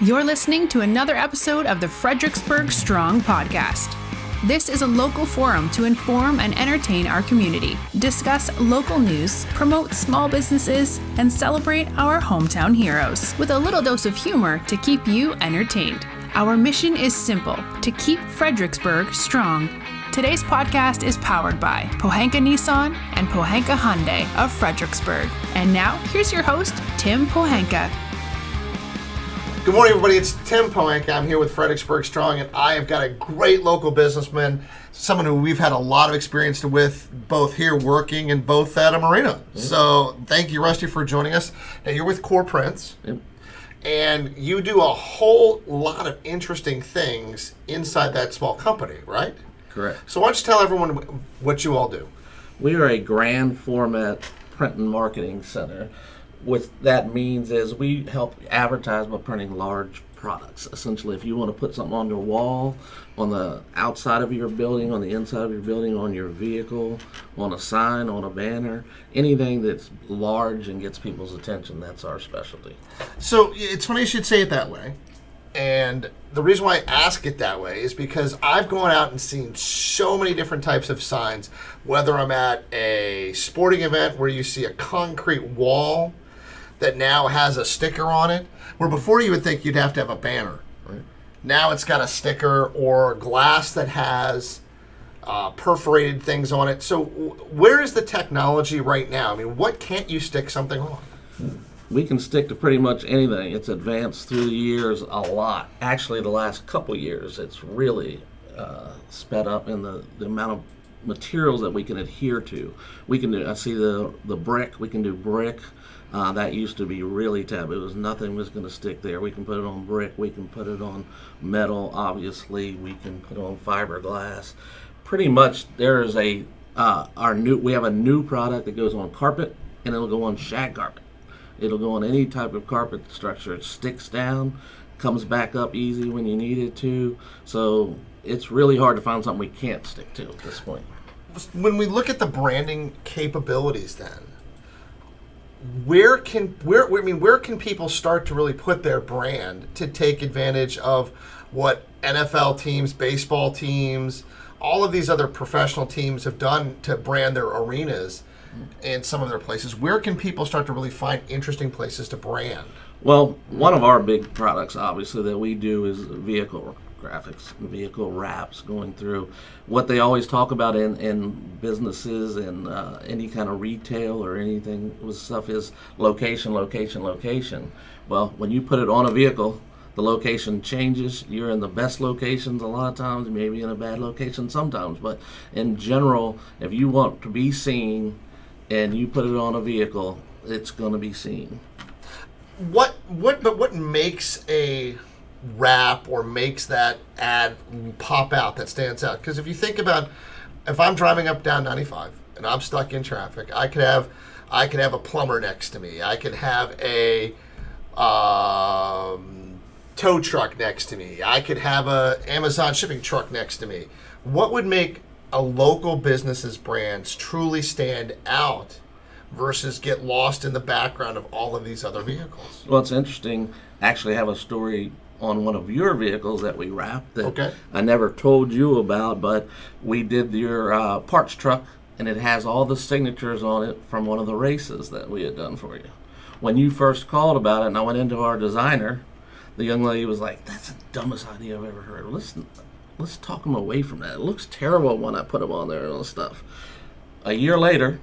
You're listening to another episode of the Fredericksburg Strong podcast. This is a local forum to inform and entertain our community, discuss local news, promote small businesses, and celebrate our hometown heroes with a little dose of humor to keep you entertained. Our mission is simple: to keep Fredericksburg strong. Today's podcast is powered by Pohanka Nissan and Pohanka Hyundai of Fredericksburg. And now, here's your host, Tim Pohanka. Good morning, everybody. It's Tim Pohanka. I'm here with Fredericksburg Strong, and I have got a great local businessman, someone who we've had a lot of experience with, both here working and both at a marina. Mm-hmm. So thank you, Rusty, for joining us. Now, you're with Core Prints, and you do a whole lot of interesting things inside that small company, right? Correct. So why don't you tell everyone what you all do? We are a grand format print and marketing center. What that means is we help advertise by printing large products. Essentially, if you want to put something on your wall, on the outside of your building, on the inside of your building, on your vehicle, on a sign, on a banner, anything that's large and gets people's attention, that's our specialty. So it's funny you should say it that way. And the reason why I ask it that way is because I've gone out and seen so many different types of signs, whether I'm at a sporting event where you see a concrete wall that now has a sticker on it, where before you would think you'd have to have a banner. Right. Now it's got a sticker or glass that has perforated things on it. So where is the technology right now? I mean, what can't you stick something on? We can stick to pretty much anything. It's advanced through the years a lot. Actually, the last couple years, it's really sped up in the amount of materials that we can adhere to. We can do, I see the brick, we can do brick. That used to be really taboo. It was nothing was going to stick there. We can put it on brick. We can put it on metal, obviously. We can put it on fiberglass. Pretty much there is we have a new product that goes on carpet, and it'll go on shag carpet. It'll go on any type of carpet structure. It sticks down, comes back up easy when you need it to. So it's really hard to find something we can't stick to at this point. When we look at the branding capabilities then, where can people start to really put their brand to take advantage of what NFL teams, baseball teams, all of these other professional teams have done to brand their arenas and some of their places? Where can people start to really find interesting places to brand? Well, one of our big products, obviously, that we do is vehicle graphics, vehicle wraps, going through what they always talk about in businesses and any kind of retail or anything with stuff is location, location, location. Well, when you put it on a vehicle, the location changes. You're in the best locations a lot of times, maybe in a bad location sometimes, but in general, if you want to be seen and you put it on a vehicle, it's going to be seen. What makes a wrap or makes that ad pop out, that stands out? Because if you think about, if I'm driving up down 95 and I'm stuck in traffic, I could have a plumber next to me. I could have a tow truck next to me. I could have a Amazon shipping truck next to me. What would make a local business's brands truly stand out versus get lost in the background of all of these other vehicles? Well, it's interesting. Actually, I have a story on one of your vehicles that we wrapped that I never told you about, but we did your parts truck, and it has all the signatures on it from one of the races that we had done for you. When you first called about it, and I went into our designer, the young lady was like, "That's the dumbest idea I've ever heard. Let's talk them away from that. It looks terrible when I put them on there and all this stuff." A year later,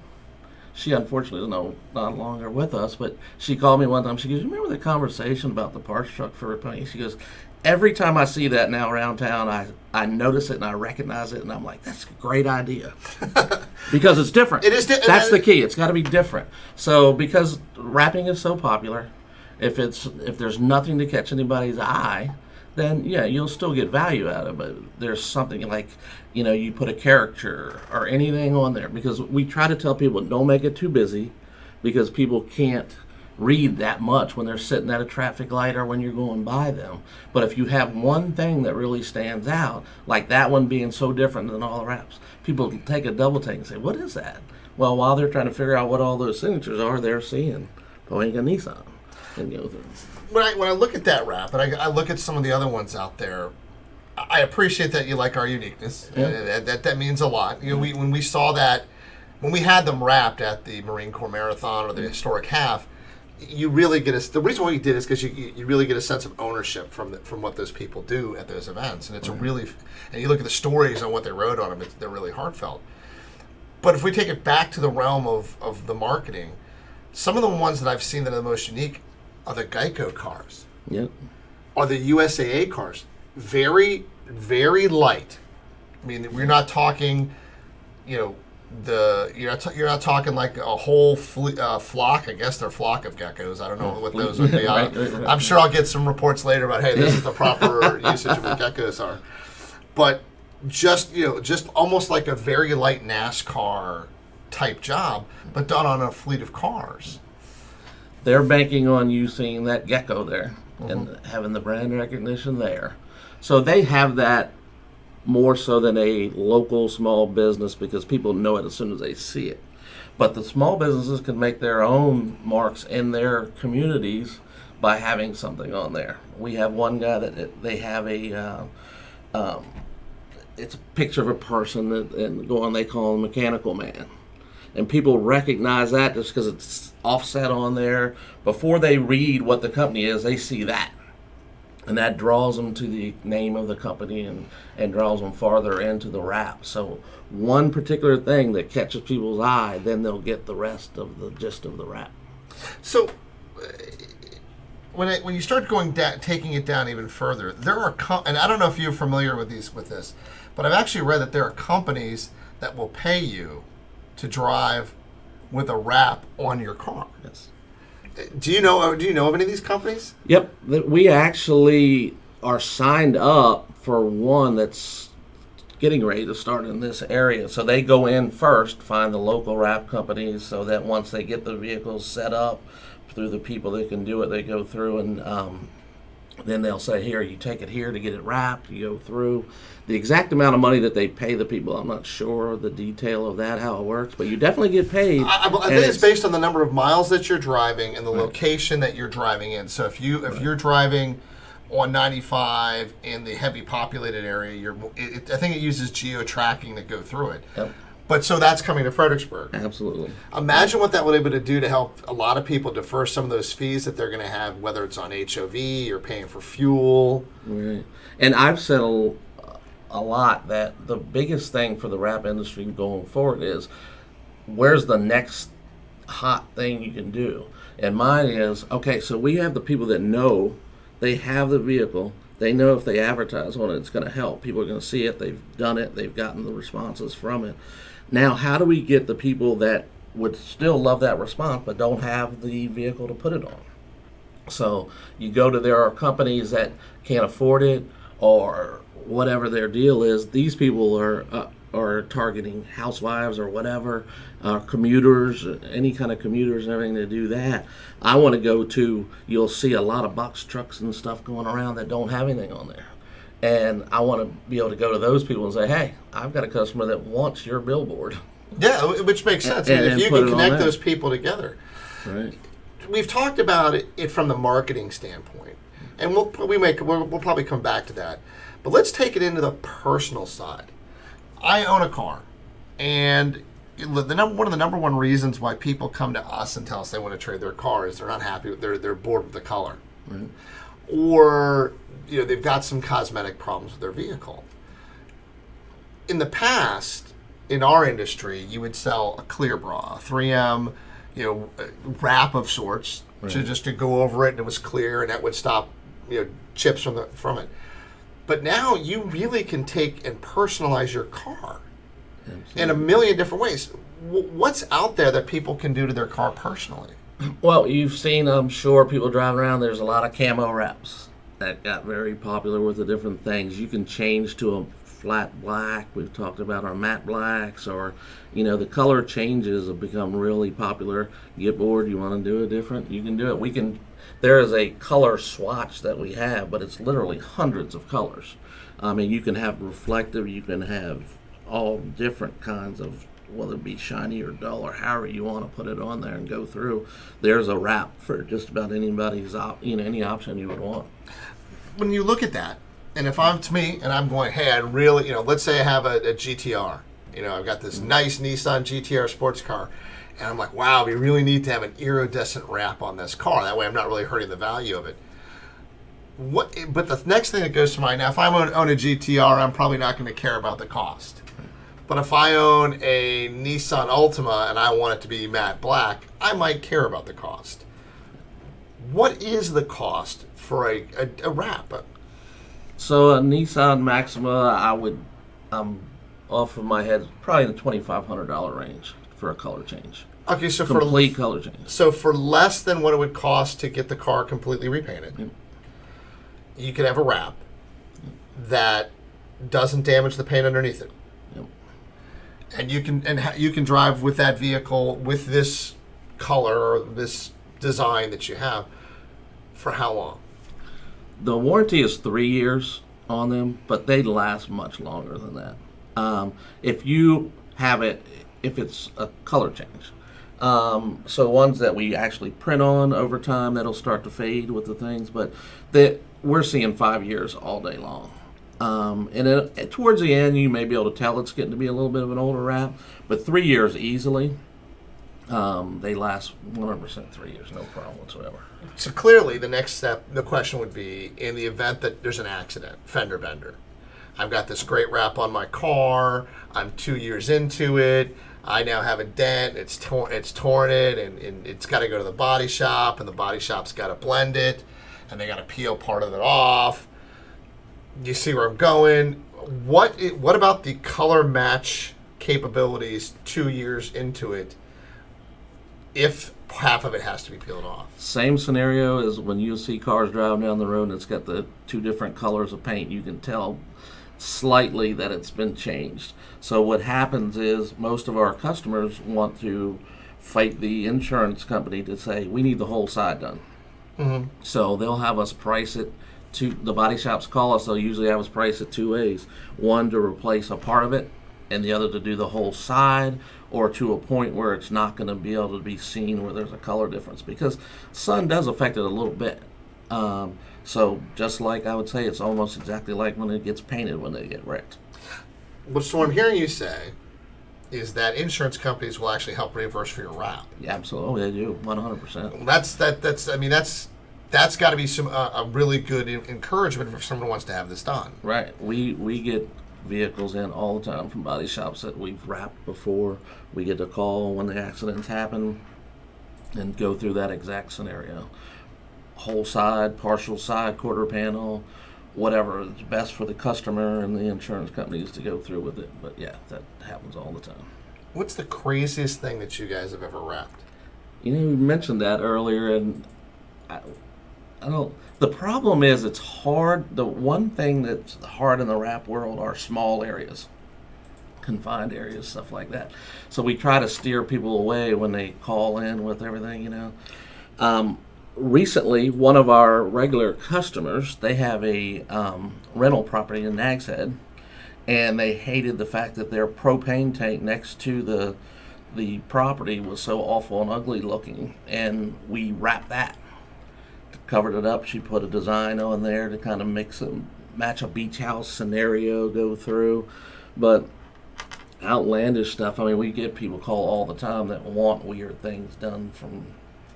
she unfortunately is no longer with us, but she called me one time. She goes, "You remember the conversation about the parts truck for repaint?" She goes, "Every time I see that now around town, I notice it and I recognize it, and I'm like, that's a great idea." Because it's different. It is. That's the key. It's got to be different. So because wrapping is so popular, if there's nothing to catch anybody's eye, then yeah, you'll still get value out of it. But there's something like, you put a caricature or anything on there, because we try to tell people don't make it too busy, because people can't read that much when they're sitting at a traffic light or when you're going by them. But if you have one thing that really stands out, like that one being so different than all the wraps, people take a double take and say, "What is that?" Well, while they're trying to figure out what all those signatures are, they're seeing Pohanka Nissan. and go through. When I look at that wrap, and I look at some of the other ones out there, I appreciate that you like our uniqueness. Yeah. That means a lot. You know, when we saw that, when we had them wrapped at the Marine Corps Marathon or the historic half, you really get the reason why you did is because you really get a sense of ownership from what those people do at those events, and it's and you look at the stories on what they wrote on them, they're really heartfelt. But if we take it back to the realm of the marketing, some of the ones that I've seen that are the most unique are the Geico cars. Yep. Are the USAA cars. Very, very light. I mean, we're not talking, you're not talking like a whole flock. I guess they're flock of geckos. I don't know what those would be. Right. I'm sure I'll get some reports later about, hey, this is the proper usage of what geckos are. But just almost like a very light NASCAR type job, but done on a fleet of cars. They're banking on you seeing that gecko there and having the brand recognition there. So they have that more so than a local small business because people know it as soon as they see it. But the small businesses can make their own marks in their communities by having something on there. We have one guy that they have it's a picture of a person and they call him Mechanical Man. And people recognize that just because it's offset on there. Before they read what the company is, they see that. And that draws them to the name of the company and draws them farther into the wrap. So one particular thing that catches people's eye, then they'll get the rest of the gist of the wrap. So when you start taking it down even further, there are and I don't know if you're familiar with this, but I've actually read that there are companies that will pay you to drive with a wrap on your car. Yes. Do you know of any of these companies? Yep. We actually are signed up for one that's getting ready to start in this area. So they go in first, find the local wrap companies so that once they get the vehicles set up through the people that can do it, they go through and then they'll say, here, you take it here to get it wrapped. You go through. The exact amount of money that they pay the people, I'm not sure the detail of that, how it works, but you definitely get paid. I think it's based on the number of miles that you're driving and the location that you're driving in. So if you're driving on 95 in the heavy populated area, I think it uses geo-tracking to go through it. Yep. But so that's coming to Fredericksburg. Absolutely. Imagine what that would be able to do to help a lot of people defer some of those fees that they're going to have, whether it's on HOV or paying for fuel. Right. And I've said a lot that the biggest thing for the wrap industry going forward is where's the next hot thing you can do? And mine is, okay, so we have the people that know they have the vehicle. They know if they advertise on it, it's going to help. People are going to see it. They've done it. They've gotten the responses from it. Now, how do we get the people that would still love that response but don't have the vehicle to put it on? So there are companies that can't afford it or whatever their deal is. These people are targeting housewives or whatever, commuters, any kind of commuters and everything to do that. I want to go to, you'll see a lot of box trucks and stuff going around that don't have anything on there. And I want to be able to go to those people and say, hey, I've got a customer that wants your billboard. Yeah, which makes sense. And if you can connect those people together. Right. We've talked about it from the marketing standpoint, and we'll probably come back to that. But let's take it into the personal side. I own a car, and one of the number one reasons why people come to us and tell us they want to trade their car is they're not happy with they're bored with the color, right. Or they've got some cosmetic problems with their vehicle. In the past, in our industry, you would sell a clear bra, a 3M, wrap of sorts, right, to go over it, and it was clear, and that would stop chips from it. But now you really can take and personalize your car. Absolutely. In a million different ways. What's out there that people can do to their car personally? Well, you've seen, I'm sure, people driving around, there's a lot of camo wraps that got very popular with the different things. You can change to a flat black. We've talked about our matte blacks, or, the color changes have become really popular. Get bored, you want to do it different, you can do it. There is a color swatch that we have, but it's literally hundreds of colors. I mean, you can have reflective, you can have all different kinds of whether it be shiny or dull or however you want to put it on there and go through, there's a wrap for just about anybody's any option you would want. When you look at that, and if I'm to me and I'm going, hey, I really, let's say I have a GTR. I've got this nice Nissan GTR sports car, and I'm like, wow, we really need to have an iridescent wrap on this car. That way I'm not really hurting the value of it. But the next thing that goes to mind, now if I own a GTR, I'm probably not going to care about the cost. But if I own a Nissan Altima and I want it to be matte black, I might care about the cost. What is the cost for a wrap? So a Nissan Maxima, I would, off of my head, probably in the $2,500 range for a color change. Okay, so complete color change. So for less than what it would cost to get the car completely repainted, you could have a wrap that doesn't damage the paint underneath it. And you can drive with that vehicle with this color or this design that you have for how long? The warranty is 3 years on them, but they last much longer than that. If you have it, if it's a color change. So ones that we actually print on over time, that'll start to fade with the things, but we're seeing 5 years all day long. And then towards the end, you may be able to tell it's getting to be a little bit of an older wrap, but 3 years easily. They last 100% 3 years, no problem whatsoever. So clearly, the next step, the question would be, in the event that there's an accident, fender bender. I've got this great wrap on my car. I'm 2 years into it. I now have a dent. It's torn it, and it's got to go to the body shop, and the body shop's got to blend it, and they got to peel part of it off. You see where I'm going? What about the color match capabilities 2 years into it if half of it has to be peeled off? Same scenario as when you see cars driving down the road and it's got the two different colors of paint. You can tell slightly that it's been changed. So what happens is most of our customers want to fight the insurance company to say, we need the whole side done. Mm-hmm. So they'll have us price it. The body shops call us, they'll usually have us price it 2 ways. One, to replace a part of it, and the other to do the whole side, or to a point where it's not going to be able to be seen where there's a color difference, because sun does affect it a little bit. So just like I would say, it's almost exactly like when it gets painted when they get wrecked. So what I'm hearing you say is that insurance companies will actually help reimburse for your wrap. Yeah, absolutely, they do, 100%. That's got to be a really good encouragement if someone wants to have this done. Right. We get vehicles in all the time from body shops that we've wrapped before. We get a call when the accidents happen and go through that exact scenario. Whole side, partial side, quarter panel, whatever is best for the customer and the insurance companies to go through with it. But yeah, that happens all the time. What's the craziest thing that you guys have ever wrapped? You mentioned that earlier, and I don't. The problem is it's hard. The one thing that's hard in the wrap world are small areas, confined areas, stuff like that. So we try to steer people away when they call in with everything, Recently, one of our regular customers, they have a rental property in Nags Head, and they hated the fact that their propane tank next to the property was so awful and ugly looking, and we wrapped that. Covered it up. She put a design on there to kind of match a beach house scenario, go through. But outlandish stuff, we get people call all the time that want weird things done from,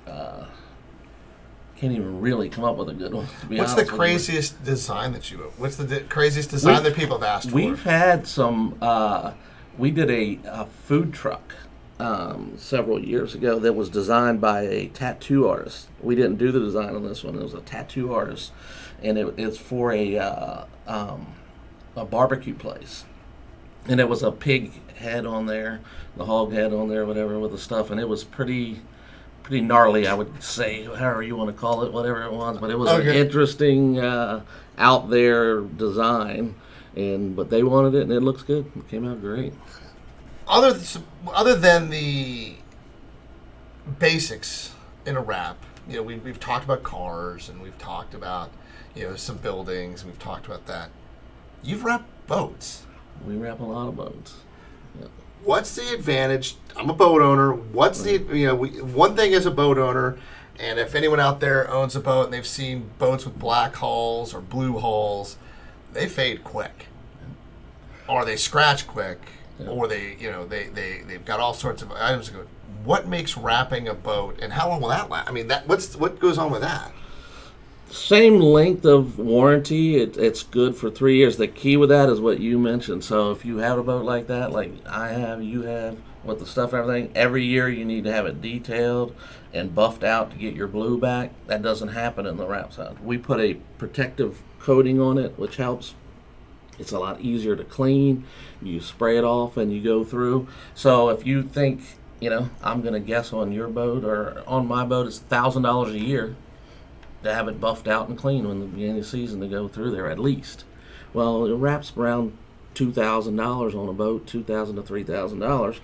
can't even really come up with a good one, to be honest. What's the craziest design that what's the craziest design that people have asked for? We've had some, we did a food truck several years ago that was designed by a tattoo artist. We didn't do the design on this one. It was a tattoo artist, and it's for a barbecue place. And it was a pig head on there, the hog head on there, whatever, with the stuff, and it was pretty gnarly, I would say, however you want to call it, whatever it was. But it was an interesting, out there design, but they wanted it, and it looks good. It came out great. Other than the basics in a wrap, we've talked about cars, and we've talked about some buildings, and we've talked about that. You've wrapped boats. We wrap a lot of boats. Yeah. what's the advantage? I'm a boat owner. What's the, one thing as a boat owner, and if anyone out there owns a boat and they've seen boats with black hulls or blue hulls, they fade quick, or they scratch quick, or they've got all sorts of items. What makes wrapping a boat, and how long will that last? I mean, what goes on with that? Same length of warranty. It's good for 3 years. The key with that is what you mentioned. So if you have a boat like that, like I have, you have, with the stuff and everything, every year you need to have it detailed and buffed out to get your blue back. That doesn't happen in the wrap side. We put a protective coating on it, which helps. It's a lot easier to clean. You spray it off and you go through. So if you think, I'm going to guess on your boat or on my boat, it's $1,000 a year to have it buffed out and clean when the beginning of the season to go through there at least. Well, it wraps around $2,000 on a boat, $2,000 to $3,000.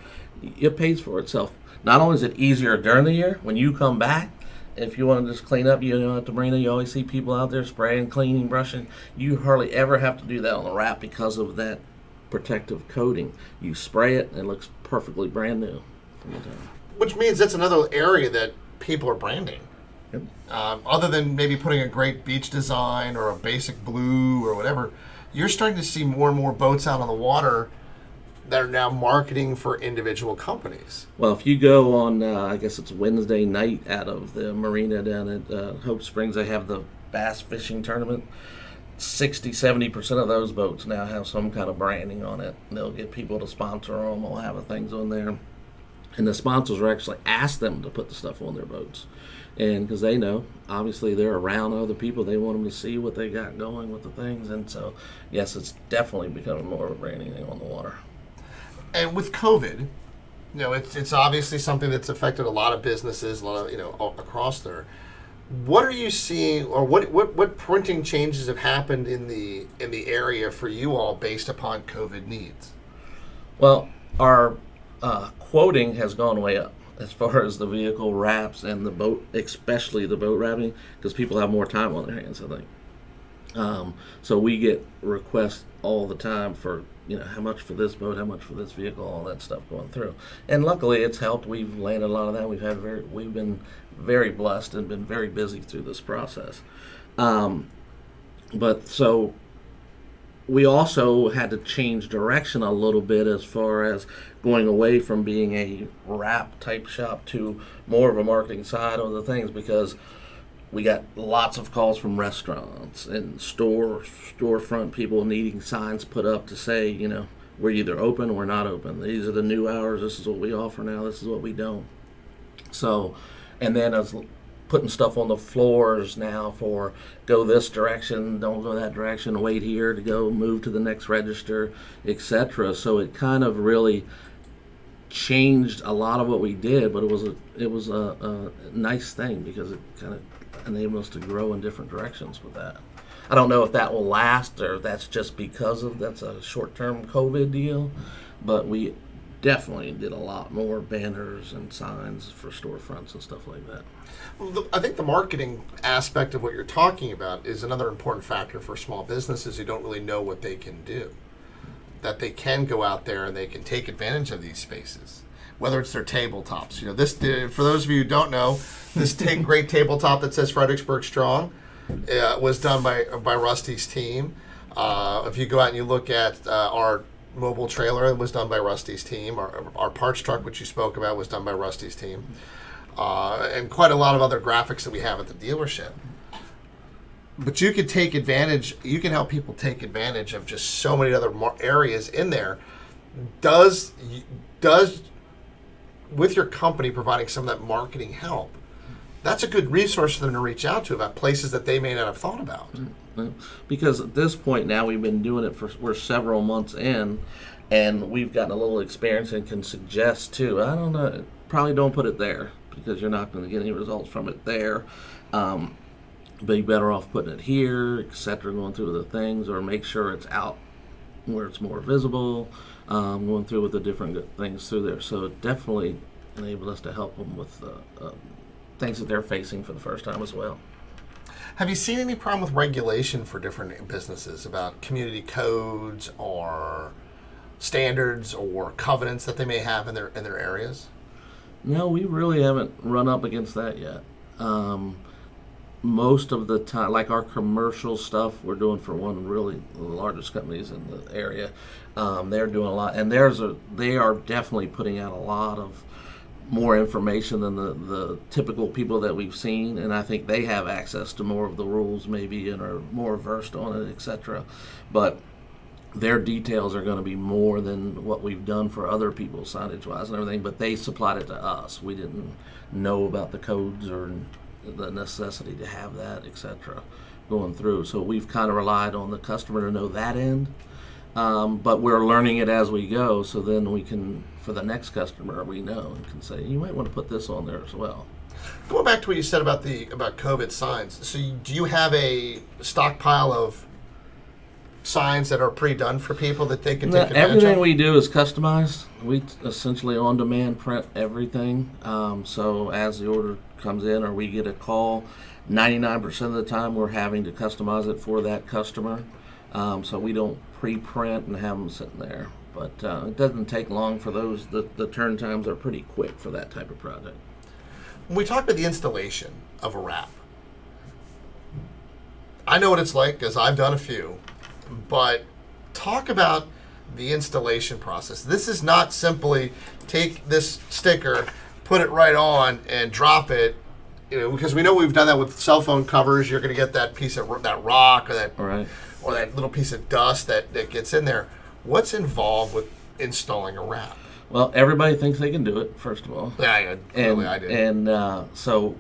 It pays for itself. Not only is it easier during the year, when you come back, if you want to just clean up, at the marina, you always see people out there spraying, cleaning, brushing. You hardly ever have to do that on the wrap because of that protective coating. You spray it and it looks perfectly brand new from the time. Which means that's another area that people are branding. Other than maybe putting a great beach design or a basic blue or whatever, you're starting to see more and more boats out on the water that are now marketing for individual companies. Well, if you go on, I guess it's Wednesday night out of the marina down at Hope Springs, they have the bass fishing tournament. 60-70% of those boats now have some kind of branding on it. They'll get people to sponsor them. They'll have things on there. And the sponsors will actually ask them to put the stuff on their boats. And because they know, obviously, they're around other people. They want them to see what they got going with the things. And so, yes, it's definitely becoming more of a branding thing on the water. And with COVID, it's obviously something that's affected a lot of businesses, a lot of, across there. What are you seeing, or what printing changes have happened in the area for you all based upon COVID needs? Well, our quoting has gone way up as far as the vehicle wraps and the boat, especially the boat wrapping, because people have more time on their hands, I think. So we get requests all the time for, how much for this boat, how much for this vehicle, all that stuff going through. And luckily it's helped. We've landed a lot of that. We've been very blessed and been very busy through this process. But so we also had to change direction a little bit as far as going away from being a wrap type shop to more of a marketing side of the things, because we got lots of calls from restaurants and storefront people needing signs put up to say, we're either open or we're not open. These are the new hours. This is what we offer now. This is what we don't. So, and then as putting stuff on the floors now for go this direction, don't go that direction, wait here to go, move to the next register, etc. So it kind of really changed a lot of what we did, but it was a nice thing because it kind of enabled us to grow in different directions with that. I don't know if that will last or that's just because of that's a short-term COVID deal, but we definitely did a lot more banners and signs for storefronts and stuff like that. Well, I think the marketing aspect of what you're talking about is another important factor for small businesses who don't really know what they can do. That they can go out there and they can take advantage of these spaces, whether it's their tabletops. This, for those of you who don't know, this great tabletop that says Fredericksburg Strong was done by Rusty's team. If you go out and you look at our mobile trailer, it was done by Rusty's team. Our parts truck, which you spoke about, was done by Rusty's team. And quite a lot of other graphics that we have at the dealership. But you can take advantage, you can help people take advantage of just so many other areas in there. Does with your company providing some of that marketing help, that's a good resource for them to reach out to about places that they may not have thought about. Because at this point now we've been doing it we're several months in, and we've gotten a little experience and can suggest too. I don't know, probably don't put it there because you're not going to get any results from it there. Be better off putting it here, etc., going through the things, or make sure it's out where it's more visible, going through with the different things through there. So it definitely enabled us to help them with things that they're facing for the first time as well. Have you seen any problem with regulation for different businesses about community codes or standards or covenants that they may have in their areas? No, we really haven't run up against that yet. Most of the time, like our commercial stuff, we're doing for one of really the largest companies in the area. They're doing a lot, and they are definitely putting out a lot of more information than the typical people that we've seen, and I think they have access to more of the rules maybe and are more versed on it, etc. But their details are going to be more than what we've done for other people signage-wise and everything, but they supplied it to us. We didn't know about the codes or the necessity to have that, etc., going through. So we've kind of relied on the customer to know that end, but we're learning it as we go, so then we can, for the next customer, we know and can say, you might want to put this on there as well. Going back to what you said about COVID signs, so do you have a stockpile of signs that are pre-done for people that they can take advantage of? Everything we do is customized. We essentially on-demand print everything. So as the order comes in or we get a call, 99% of the time we're having to customize it for that customer. So we don't pre-print and have them sitting there. But it doesn't take long for those. The turn times are pretty quick for that type of project. When we talk about the installation of a wrap, I know what it's like because I've done a few. But talk about the installation process. This is not simply take this sticker, put it right on, and drop it. Because we know we've done that with cell phone covers. You're going to get that piece of that rock or that little piece of dust that gets in there. What's involved with installing a wrap? Well, everybody thinks they can do it. First of all, I did. And so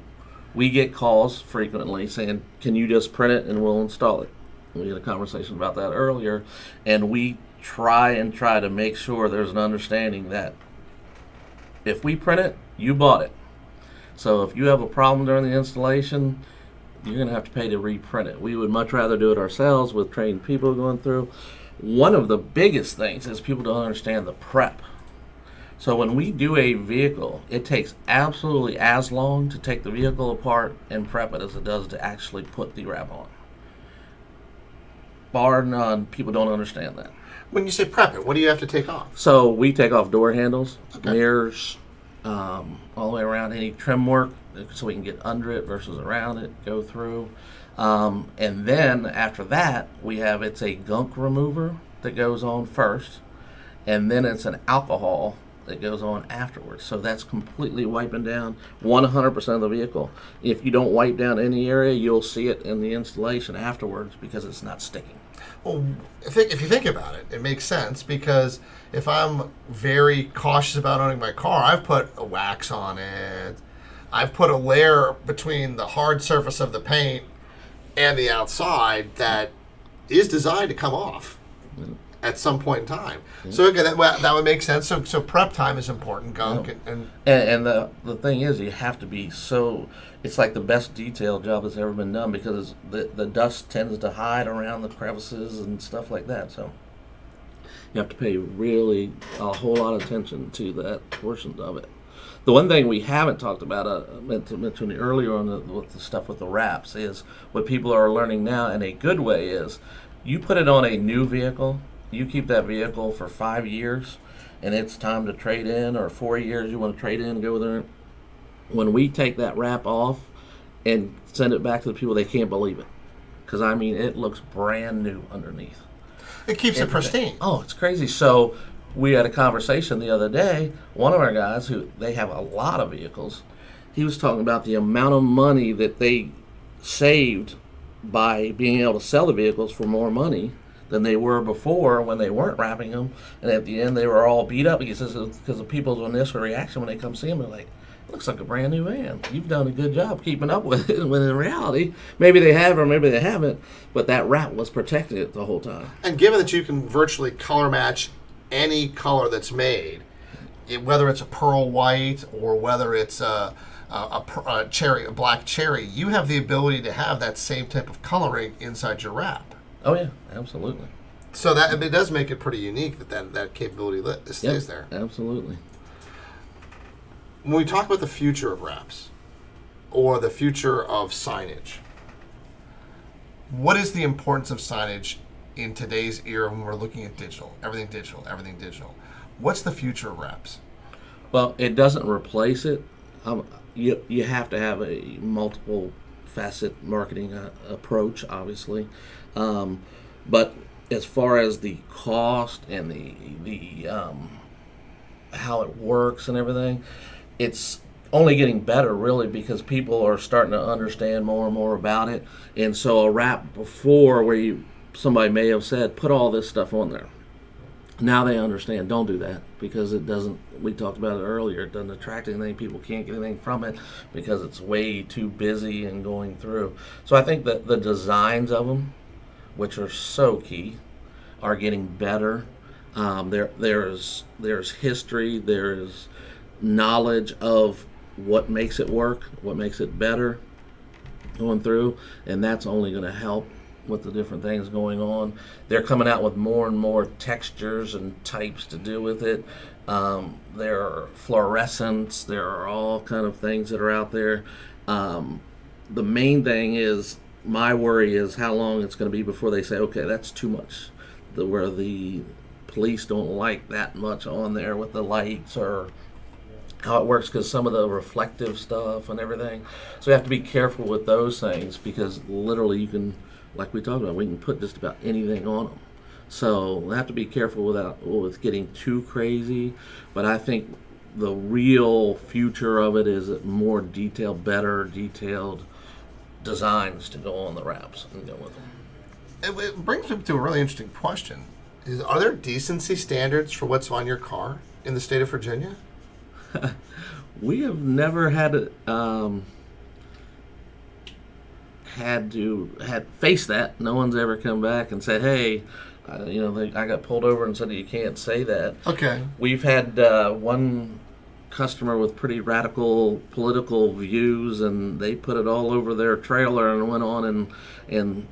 we get calls frequently saying, "Can you just print it and we'll install it?" We had a conversation about that earlier, and we try to make sure there's an understanding that if we print it, you bought it. So if you have a problem during the installation, you're going to have to pay to reprint it. We would much rather do it ourselves with trained people going through. One of the biggest things is people don't understand the prep. So when we do a vehicle, it takes absolutely as long to take the vehicle apart and prep it as it does to actually put the wrap on. Bar none, people don't understand that. When you say prep it, what do you have to take off? So we take off door handles, mirrors, all the way around, any trim work, so we can get under it versus around it, go through. And then after that, it's a gunk remover that goes on first, and then it's an alcohol that goes on afterwards. So that's completely wiping down 100% of the vehicle. If you don't wipe down any area, you'll see it in the installation afterwards because it's not sticking. Well, if you think about it, it makes sense because if I'm very cautious about owning my car, I've put a wax on it. I've put a layer between the hard surface of the paint and the outside that is designed to come off at some point in time. So again, that would make sense. So prep time is important, gunk. And the thing is, you have to be it's like the best detail job that's ever been done because the dust tends to hide around the crevices and stuff like that. So you have to pay really a whole lot of attention to that portion of it. The one thing we haven't talked about, I meant to mention earlier on with the stuff with the wraps, is what people are learning now in a good way is you put it on a new vehicle, you keep that vehicle for 5 years, and it's time to trade in, or 4 years you want to trade in, go there. When we take that wrap off and send it back to the people, they can't believe it. Because, I mean, it looks brand new underneath. It keeps it pristine. Oh, it's crazy. So we had a conversation the other day. One of our guys, they have a lot of vehicles, he was talking about the amount of money that they saved by being able to sell the vehicles for more money than they were before when they weren't wrapping them. And at the end, they were all beat up. He says because of people's initial reaction when they come see him, they're like, looks like a brand new van. You've done a good job keeping up with it. When in reality, maybe they have or maybe they haven't, but that wrap was protecting it the whole time. And given that you can virtually color match any color that's made, whether it's a pearl white or whether it's a black cherry, you have the ability to have that same type of coloring inside your wrap. Oh yeah, absolutely. So that it does make it pretty unique that capability stays there. Absolutely. When we talk about the future of wraps or the future of signage, what is the importance of signage in today's era when we're looking at everything digital. What's the future of wraps? Well, it doesn't replace it. You have to have a multiple facet marketing approach, obviously. But as far as the cost and the how it works and everything, it's only getting better, really, because people are starting to understand more and more about it. And so a wrap before, where somebody may have said, put all this stuff on there. Now they understand, don't do that, because it doesn't, we talked about it earlier, it doesn't attract anything. People can't get anything from it because it's way too busy and going through. So I think that the designs of them, which are so key, are getting better. There's history, there's knowledge of what makes it work, what makes it better going through, and that's only going to help with the different things going on. They're coming out with more and more textures and types to do with it. There are fluorescents, there are all kind of things that are out there. The main thing is, my worry is how long it's going to be before they say, okay, that's too much, where the police don't like that much on there with the lights or how it works, because some of the reflective stuff and everything. So you have to be careful with those things, because literally you can, like we talked about, we can put just about anything on them. So we have to be careful with getting too crazy. But I think the real future of it is more detailed, better detailed designs to go on the wraps and go with them. It brings me to a really interesting question. Are there decency standards for what's on your car in the state of Virginia? We have never had faced that. No one's ever come back and said, "Hey, I got pulled over and said you can't say that." Okay. We've had one customer with pretty radical political views, and they put it all over their trailer and went on, and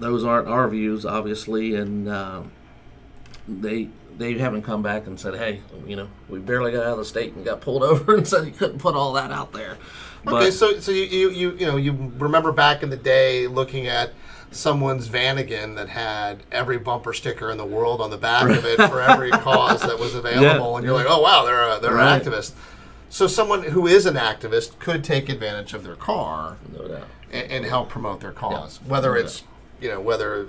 those aren't our views, obviously, and they haven't come back and said, hey, we barely got out of the state and got pulled over and said you couldn't put all that out there. Okay, so you remember back in the day looking at someone's Vanagon that had every bumper sticker in the world on the back of it for every cause that was available, and you're like, oh wow, they're right. An activist. So someone who is an activist could take advantage of their car, no doubt, and help promote their cause, whether it's whether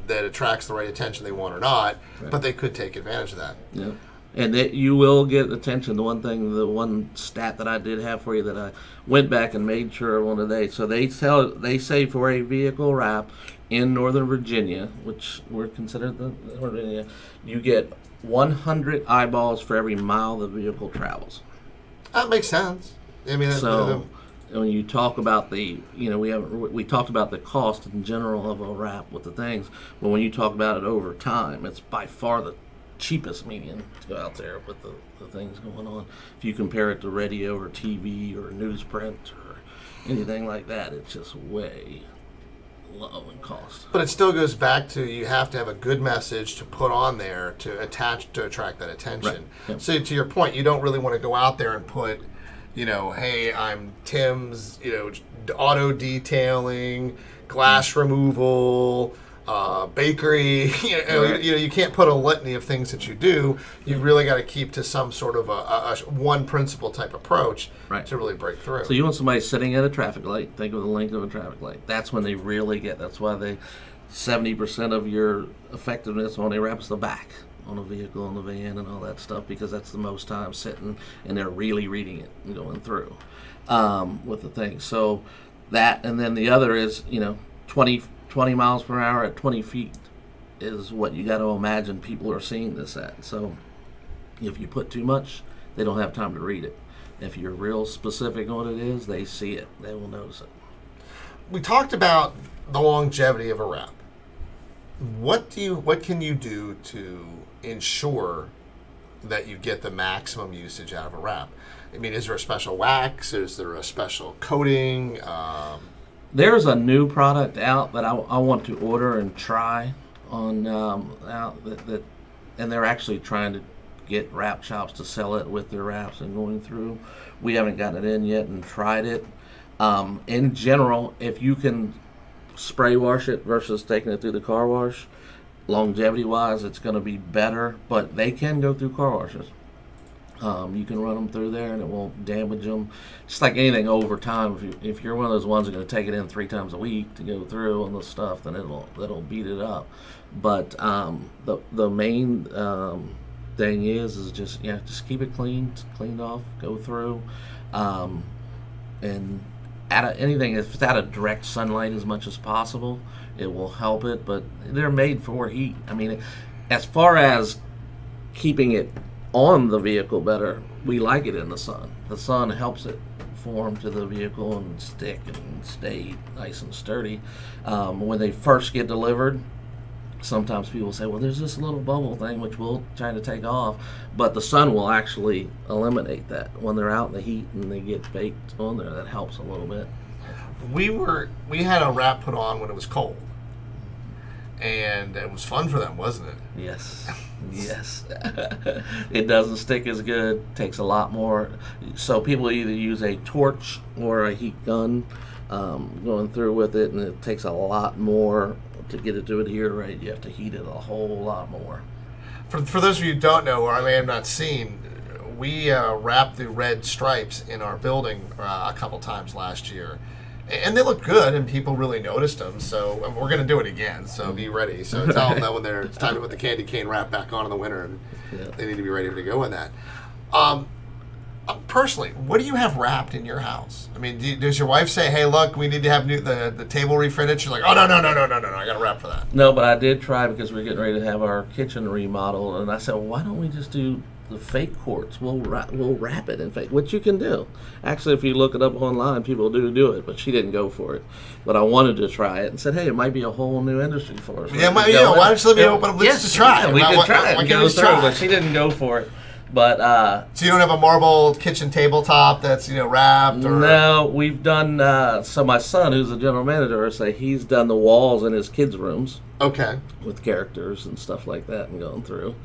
that attracts the right attention they want or not, but they could take advantage of that. Yeah. And you will get attention. The one stat that I did have for you that I went back and made sure of one today. So they say for a vehicle wrap in Northern Virginia, which we're considered the Virginia, you get 100 eyeballs for every mile the vehicle travels. That makes sense. I mean, when you talk about we talked about the cost in general of a wrap with the things, but when you talk about it over time, it's by far the cheapest medium to go out there with the things going on. If you compare it to radio or TV or newsprint or anything like that, it's just way low in cost. But it still goes back to, you have to have a good message to put on there to attract that attention. Right. Yep. So to your point, you don't really want to go out there and put, hey, I'm Tim's, auto detailing, glass removal, bakery. You can't put a litany of things that you do. You really got to keep to some sort of a one principle type approach to really break through. So you want somebody sitting at a traffic light, think of the length of a traffic light. That's when they really get, that's why 70% of your effectiveness on a wrap is the back on a vehicle, on the van and all that stuff, because that's the most time sitting and they're really reading it and going through with the thing. So that, and then the other is, 20 miles per hour at 20 feet is what you got to imagine people are seeing this at. So if you put too much, they don't have time to read it. If you're real specific on what it is, they see it. They will notice it. We talked about the longevity of a wrap. What can you do to ensure that you get the maximum usage out of a wrap? I mean, is there a special wax? Is there a special coating? There's a new product out that I want to order and try on out that, and they're actually trying to get wrap shops to sell it with their wraps and going through. We haven't gotten it in yet and tried it. In general, if you can spray wash it versus taking it through the car wash, longevity-wise, it's going to be better, but they can go through car washes. You can run them through there, and it won't damage them. Just like anything over time, if you're one of those ones that are going to take it in 3 times a week to go through on the stuff, then it'll beat it up. But the main thing is just keep it cleaned off, go through, and anything if it's out of direct sunlight as much as possible, it will help it. But they're made for heat. I mean, as far as keeping it on the vehicle better, we like it in the sun. The sun helps it form to the vehicle and stick and stay nice and sturdy. When they first get delivered, sometimes people say, well, there's this little bubble thing which we'll try to take off, but the sun will actually eliminate that. When they're out in the heat and they get baked on there, that helps a little bit. We had a wrap put on when it was cold, and it was fun for them, wasn't it? Yes. It doesn't stick as good, takes a lot more. So people either use a torch or a heat gun going through with it, and it takes a lot more to get it to adhere right. You have to heat it a whole lot more. For those of you who don't know, or I may have not seen, we wrapped the red stripes in our building a couple times last year. And they look good, and people really noticed them. So we're going to do it again. So be ready. So tell them that when it's time to put the candy cane wrap back on in the winter, and they need to be ready to go in that. Personally, what do you have wrapped in your house? I mean, does your wife say, "Hey, look, we need to have the table refitted"? She's like, "Oh no, I got to wrap for that." No, but I did try because we're getting ready to have our kitchen remodeled, and I said, well, "Why don't we just do the fake quartz? We'll wrap it in fake," which you can do. Actually, if you look it up online, people do it, but she didn't go for it. But I wanted to try it and said, hey, it might be a whole new industry for us. Yeah, why don't you let me open up? Let's just try it. We could try it and go through, but she didn't go for it. But so you don't have a marble kitchen tabletop that's wrapped? Or? No, we've done. So my son, who's the general manager, he's done the walls in his kids' rooms. Okay. With characters and stuff like that, and going through,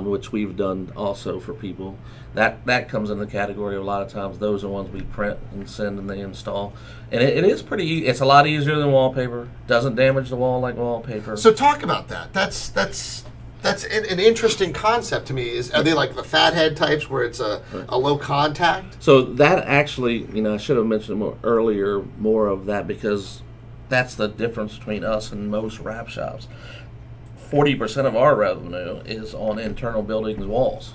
which we've done also for people. That comes in the category of a lot of times. Those are ones we print and send and they install, and it is pretty easy. It's a lot easier than wallpaper. Doesn't damage the wall like wallpaper. So talk about that. That's an interesting concept to me. Are they like the fathead types where it's a low contact? So that actually, I should have mentioned more of that, because that's the difference between us and most wrap shops. 40% of our revenue is on internal buildings walls.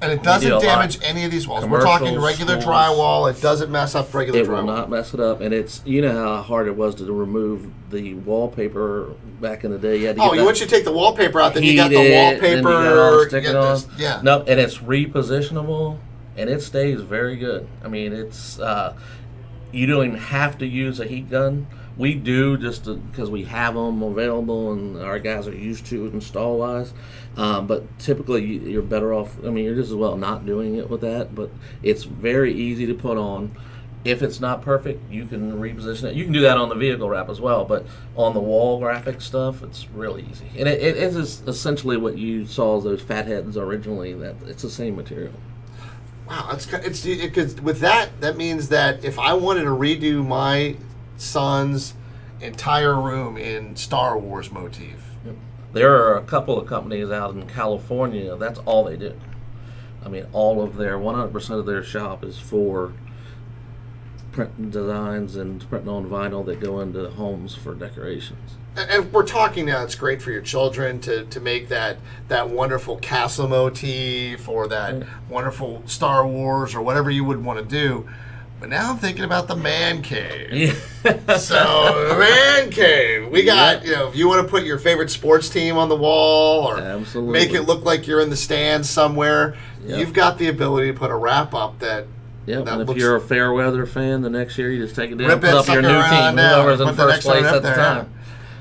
And it doesn't damage any of these walls. We're talking regular drywall. It doesn't mess up regular drywall. It will not mess it up. And it's, how hard it was to remove the wallpaper back in the day. Once you take the wallpaper out, then you got the wallpaper. Stick it on. Yeah. No, and it's repositionable, and it stays very good. I mean, it's you don't even have to use a heat gun. We do just because we have them available and our guys are used to it install-wise. But typically you're better off, you're just as well not doing it with that. But it's very easy to put on. If it's not perfect, you can reposition it. You can do that on the vehicle wrap as well. But on the wall graphic stuff, it's really easy. And it is essentially what you saw as those fatheads originally. That it's the same material. Wow, because with that means that if I wanted to redo my son's entire room in Star Wars motif. Yep. There are a couple of companies out in California, that's all they do. All of 100% of their shop is for printing designs and printing on vinyl that go into homes for decorations. And we're talking now, it's great for your children to make that wonderful castle motif or that wonderful Star Wars or whatever you would want to do. But now I'm thinking about the man cave. So, the man cave. We got, if you want to put your favorite sports team on the wall or make it look like you're in the stands somewhere, you've got the ability to put a wrap up that. Yep, and if you're a fair weather fan, the next year you just take it down and put up your new team, whoever's in first place at the time.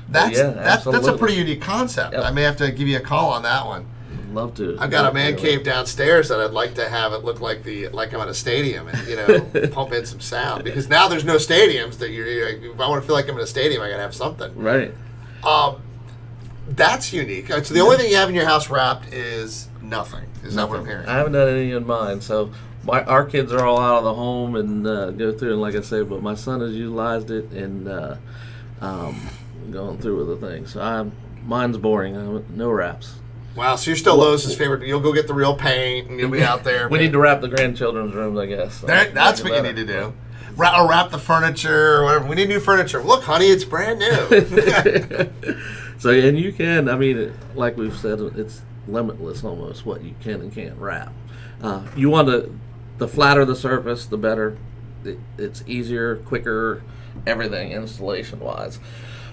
That's a pretty unique concept. Yep. I may have to give you a call on that one. Love to. I've got a man cave downstairs that I'd like to have it look like I'm at a stadium and pump in some sound, because now there's no stadiums that if I want to feel like I'm in a stadium, I gotta have something. Right. That's unique. So the only thing you have in your house wrapped is nothing. Is that what I'm hearing? I haven't done anything in mine. So our kids are all out of the home and go through, and like I say, but my son has utilized it and going through with the thing. So Mine's boring. No wraps. Wow, so you're still Lowe's' favorite. You'll go get the real paint, and you'll be out there. We need to wrap the grandchildren's rooms, I guess. So that's what you need to do. Or wrap the furniture, or whatever. We need new furniture. Look, honey, it's brand new. So, and you can, I mean, like we've said, it's limitless almost what you can and can't wrap. You want the flatter the surface, the better. It's easier, quicker, everything installation-wise.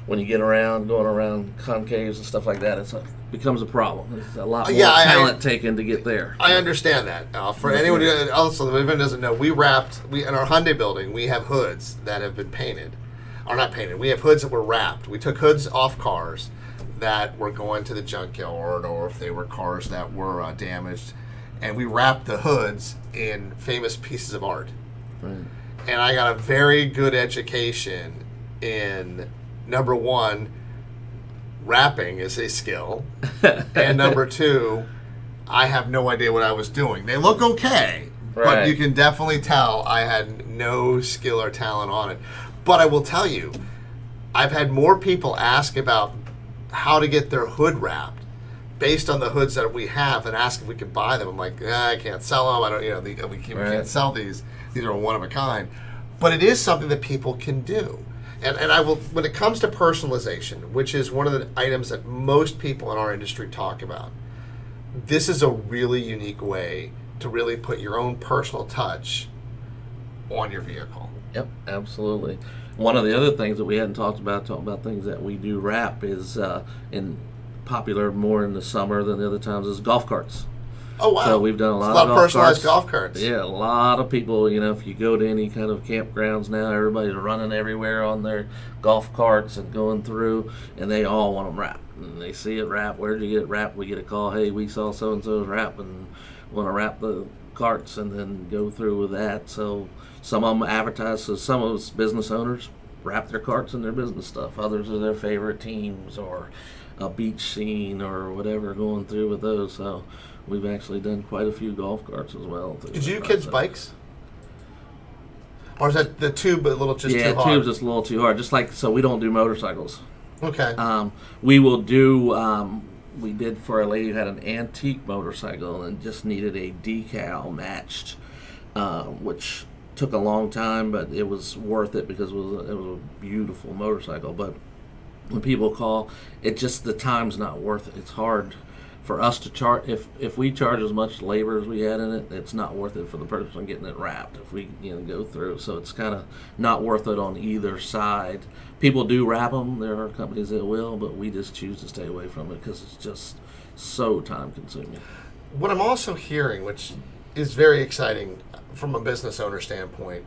When you get going around concaves and stuff like that, it becomes a problem. There's a lot more talent taken to get there. I understand that. For anyone else that even doesn't know, we in our Hyundai building, we have hoods that have been painted. Or not painted. We have hoods that were wrapped. We took hoods off cars that were going to the junkyard, or if they were cars that were damaged, and we wrapped the hoods in famous pieces of art. Right. And I got a very good education in, number one, wrapping is a skill, and number two, I have no idea what I was doing. They look okay, but you can definitely tell I had no skill or talent on it. But I will tell you, I've had more people ask about how to get their hood wrapped based on the hoods that we have and ask if we could buy them. I'm like, I can't sell them. I don't, we can't sell these. These are one of a kind. But it is something that people can do. And I will, when it comes to personalization, which is one of the items that most people in our industry talk about, this is a really unique way to really put your own personal touch on your vehicle. Yep, absolutely. One of the other things that we hadn't talking about things that we do wrap is popular more in the summer than the other times is golf carts. Oh, wow. So we've done a lot of personalized golf carts. Yeah, a lot of people, if you go to any kind of campgrounds now, everybody's running everywhere on their golf carts and going through, and they all want them wrapped. And they see it wrapped. Where did you get it wrapped? We get a call, hey, we saw so-and-so's wrap and want to wrap the carts and then go through with that. So some of them advertise, so some of us business owners wrap their carts in their business stuff. Others are their favorite teams or a beach scene or whatever going through with those. So we've actually done quite a few golf carts as well. Did you do kids' bikes? Or is that the tube a little just too hard? Yeah, tube's just a little too hard. Just like, so we don't do motorcycles. Okay. We will do, we did for a lady who had an antique motorcycle and just needed a decal matched, which took a long time, but it was worth it because it was a beautiful motorcycle. But when people call, the time's not worth it. It's hard for us to charge. If we charge as much labor as we had in it, it's not worth it for the person getting it wrapped if we go through. So it's kind of not worth it on either side. People do wrap them. There are companies that will, but we just choose to stay away from it because it's just so time consuming. What I'm also hearing, which is very exciting from a business owner standpoint,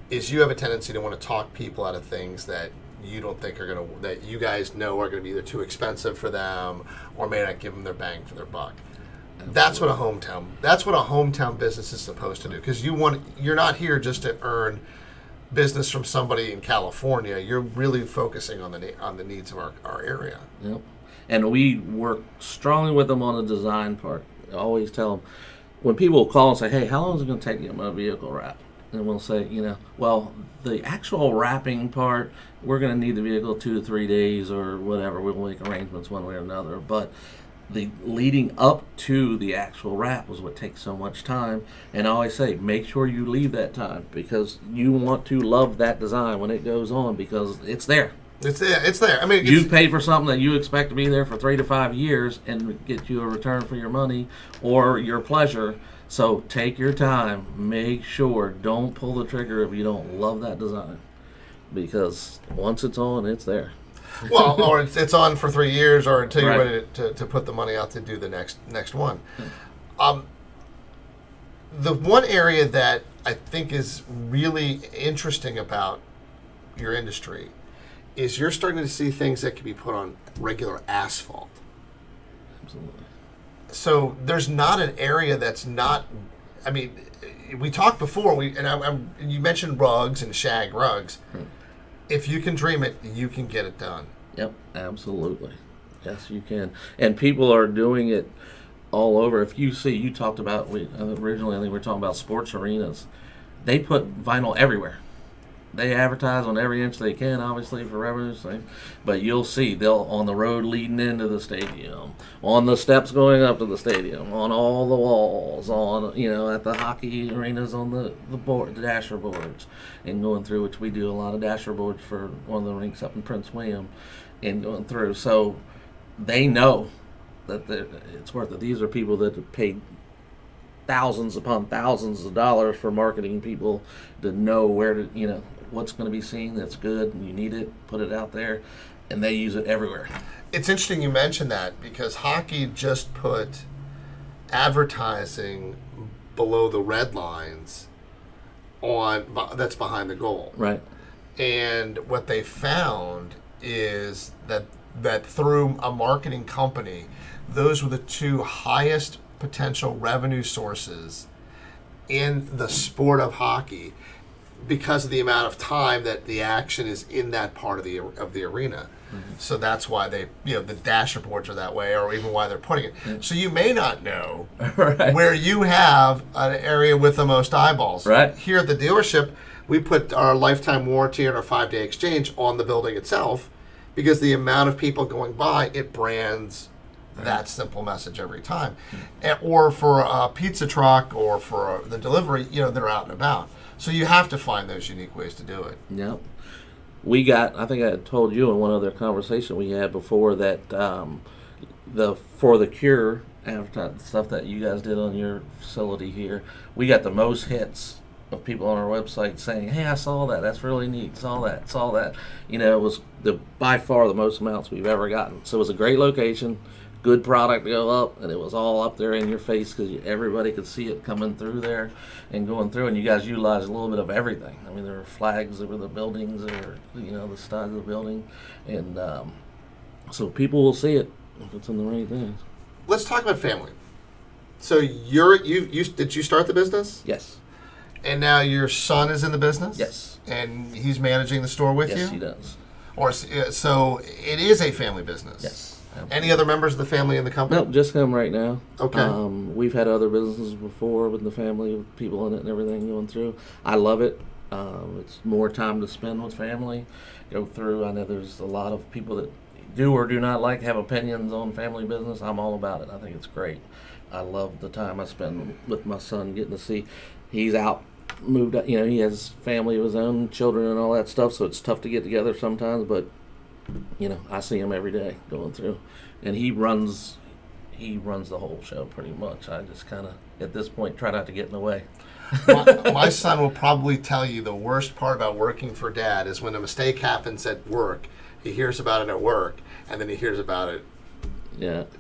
is you have a tendency to want to talk people out of things that you don't think that you guys know are going to be either too expensive for them or may not give them their bang for their buck. Absolutely. That's what a hometown business is supposed to do, because you're not here just to earn business from somebody in California. You're really focusing on the needs of our area. Yep. And we work strongly with them on the design part. I always tell them, when people call and say, hey, how long is it going to take to get my vehicle wrapped? And we'll say, well, the actual wrapping part, we're going to need the vehicle 2 to 3 days or whatever. We'll make arrangements one way or another. But the leading up to the actual wrap was what takes so much time. And I always say, make sure you leave that time, because you want to love that design when it goes on, because it's there. It's there. I mean, you paid for something that you expect to be there for 3 to 5 years and get you a return for your money or your pleasure. So take your time. Make sure. Don't pull the trigger if you don't love that design, because once it's on, it's there. Well, or it's on for 3 years, or until you're ready to put the money out to do the next one. The one area that I think is really interesting about your industry is you're starting to see things that can be put on regular asphalt. Absolutely. So there's not an area that's not. I mean, we talked before. You mentioned rugs and shag rugs. If you can dream it, you can get it done. Yep, absolutely. Yes, you can. And people are doing it all over. If you see, you talked about originally. I think we were talking about sports arenas. They put vinyl everywhere. they advertise on every inch they can, obviously for revenue sake. But you'll see they'll on the road leading into the stadium, on the steps going up to the stadium, on all the walls, on at the hockey arenas on the dasher boards, and going through, which we do a lot of dasher boards for one of the rinks up in Prince William, and going through. So they know that it's worth it. These are people that have paid thousands upon thousands of dollars for marketing people to know where to, what's going to be seen that's good and you need it, put it out there, and they use it everywhere. It's interesting you mentioned that because hockey just put advertising below the red lines that's behind the goal. Right. And what they found is that through a marketing company, those were the two highest potential revenue sources in the sport of hockey because of the amount of time that the action is in that part of the arena. Mm-hmm. So that's why they, the dasher boards are that way, or even why they're putting it. Mm-hmm. So you may not know right. where you have an area with the most eyeballs. Right. Here at the dealership, we put our lifetime warranty and our 5-day exchange on the building itself because the amount of people going by, it brands that simple message every time. Or for a pizza truck or for the delivery, they're out and about. So you have to find those unique ways to do it. Yep. I think I told you in one other conversation we had before that For the Cure advertising stuff that you guys did on your facility here, we got the most hits of people on our website saying, "Hey, I saw that. That's really neat. Saw that." It was by far the most amounts we've ever gotten. So it was a great location. Good product to go up, and it was all up there in your face because everybody could see it coming through there and going through. And you guys utilized a little bit of everything. I mean, there were flags over the buildings, or the size of the building, and so people will see it if it's in the right things. Let's talk about family. So did you start the business? Yes. And now your son is in the business? Yes. And he's managing the store with you? Yes, he does. So it is a family business. Yes. Any other members of the family in the company? Nope, just him right now. Okay. We've had other businesses before with the family, with people in it and everything going through. I love it. It's more time to spend with family. Go through. I know there's a lot of people that do or do not have opinions on family business. I'm all about it. I think it's great. I love the time I spend with my son, getting to see he's out, moved out. He has family of his own, children and all that stuff, so it's tough to get together sometimes, but I see him every day going through, and he runs the whole show pretty much. I just kind of, at this point, try not to get in the way. My son will probably tell you the worst part about working for Dad is when a mistake happens at work, he hears about it at work, and then he hears about it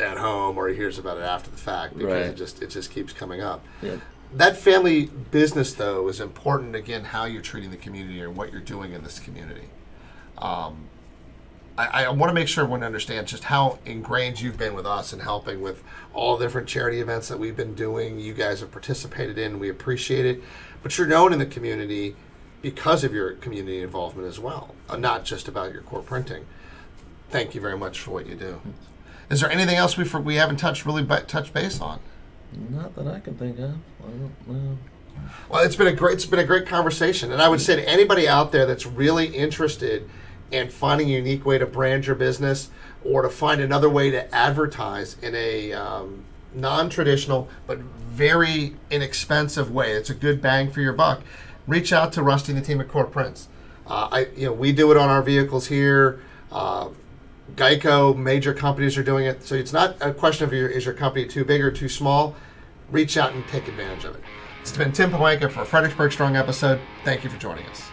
at home, or he hears about it after the fact because right. it just keeps coming up. Yeah. That family business, though, is important, again, how you're treating the community or what you're doing in this community. I want to make sure everyone understands just how ingrained you've been with us and helping with all the different charity events that we've been doing. You guys have participated in. We appreciate it. But you're known in the community because of your community involvement as well, not just about your core printing. Thank you very much for what you do. Is there anything else we haven't touched base on? Not that I can think of. I don't know. Well, it's been a great conversation, and I would say to anybody out there that's really interested in finding a unique way to brand your business or to find another way to advertise in a non-traditional but very inexpensive way, it's a good bang for your buck, reach out to Rusty and the team at Core Prints. We do it on our vehicles here. Geico, major companies are doing it. So it's not a question of is your company too big or too small. Reach out and take advantage of it. It's been Tim Pohanka for a Fredericksburg Strong episode. Thank you for joining us.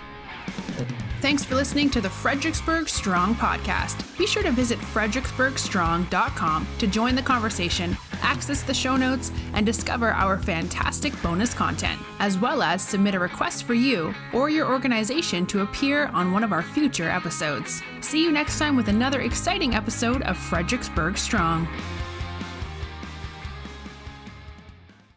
Thanks for listening to the Fredericksburg Strong podcast. Be sure to visit fredericksburgstrong.com to join the conversation, access the show notes, and discover our fantastic bonus content, as well as submit a request for you or your organization to appear on one of our future episodes. See you next time with another exciting episode of Fredericksburg Strong.